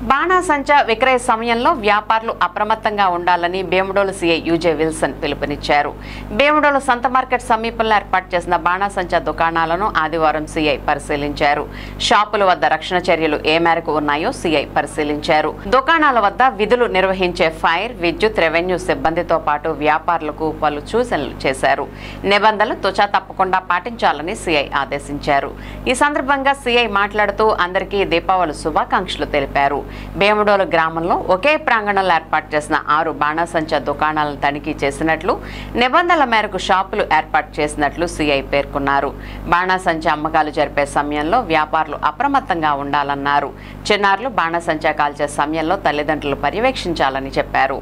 బాణాసంచా విక్రయ సమయంలో వ్యాపారులు అప్రమత్తంగా ఉండాలని భీమడోలు సీఐ యూజే విల్సన్ పిలుపునిచ్చారు. భీమడోలు సంత మార్కెట్ సమీపంలో ఏర్పాటు చేసిన బాణాసంచా దుకాణాలను ఆదివారం సీఐ పరిశీలించారు. షాపుల వద్ద రక్షణ చర్యలు ఏ మేరకు ఉన్నాయో సీఐ పరిశీలించారు. దుకాణాల వద్ద విధులు నిర్వహించే ఫైర్, విద్యుత్, రెవెన్యూ సిబ్బందితో పాటు వ్యాపారులకు పలు సూచనలు చేశారు. నిబంధనలు తుచా తప్పకుండా పాటించాలని సీఐ ఆదేశించారు. ఈ సందర్భంగా సీఐ మాట్లాడుతూ అందరికీ దీపావళి శుభాకాంక్షలు తెలిపారు. భీమడోలు గ్రామంలో ఒకే ప్రాంగణంలో ఏర్పాటు చేసిన 6 బాణాసంచా దుకాణాలను తనిఖీ చేసినట్లు, నిబంధనల మేరకు షాపులు ఏర్పాటు చేసినట్లు సీఐ పేర్కొన్నారు. బాణాసంచా అమ్మకాలు జరిపే సమయంలో వ్యాపారులు అప్రమత్తంగా ఉండాలన్నారు. చిన్నారులు బాణాసంచా కాల్చే సమయంలో తల్లిదండ్రులు పర్యవేక్షించాలని చెప్పారు.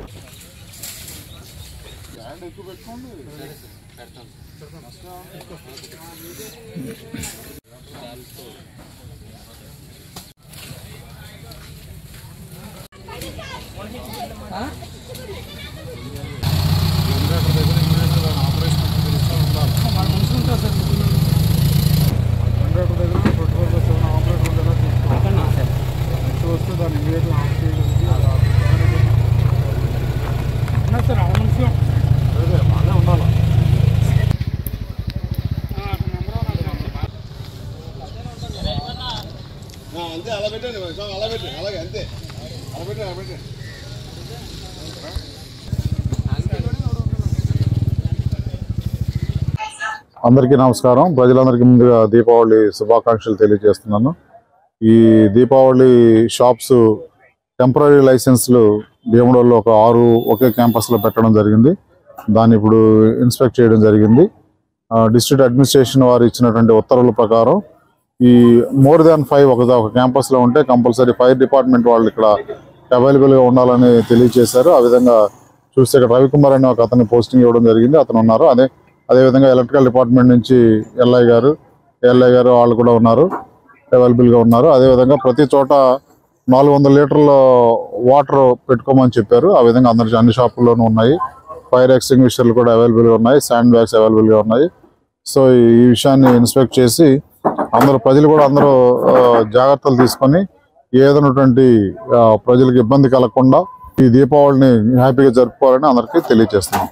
అంతే అలా పెట్టండి, అలా పెట్టండి, అలాగే అంతే అలా పెట్టండి, అలా పెట్టండి. అందరికీ నమస్కారం. ప్రజలందరికీ ముందుగా దీపావళి శుభాకాంక్షలు తెలియజేస్తున్నాను. ఈ దీపావళి షాప్స్ టెంపరీ లైసెన్స్లు భీమడోల్లో ఒక 6 ఒకే క్యాంపస్లో పెట్టడం జరిగింది. దాన్ని ఇప్పుడు ఇన్స్పెక్ట్ చేయడం జరిగింది. డిస్ట్రిక్ట్ అడ్మినిస్ట్రేషన్ వారు ఇచ్చినటువంటి ఉత్తర్వుల ప్రకారం ఈ మోర్ దాన్ 5 ఒక క్యాంపస్లో ఉంటే కంపల్సరీ ఫైర్ డిపార్ట్మెంట్ వాళ్ళు ఇక్కడ అవైలబుల్గా ఉండాలని తెలియజేశారు. ఆ విధంగా చూస్తే ఇక్కడ రవికుమార్ అనే ఒక అతన్ని పోస్టింగ్ ఇవ్వడం జరిగింది. అతను ఉన్నారు. అదేవిధంగా ఎలక్ట్రికల్ డిపార్ట్మెంట్ నుంచి ఎల్ఐ గారు వాళ్ళు కూడా ఉన్నారు, అవైలబుల్గా ఉన్నారు. అదేవిధంగా ప్రతి చోట 400 లీటర్ల వాటర్ పెట్టుకోమని చెప్పారు. ఆ విధంగా అన్ని షాపుల్లోనూ ఉన్నాయి. ఫైర్ ఎక్స్టింగ్విషర్లు కూడా అవైలబుల్గా ఉన్నాయి, శాండ్ బ్యాగ్స్ అవైలబుల్గా ఉన్నాయి. సో ఈ విషయాన్ని ఇన్స్పెక్ట్ చేసి ప్రజలు కూడా అందరూ జాగ్రత్తలు తీసుకొని ఏదైనటువంటి ప్రజలకు ఇబ్బంది కలగకుండా ఈ దీపావళిని హ్యాపీగా జరుపుకోవాలని అందరికీ తెలియజేస్తున్నాం.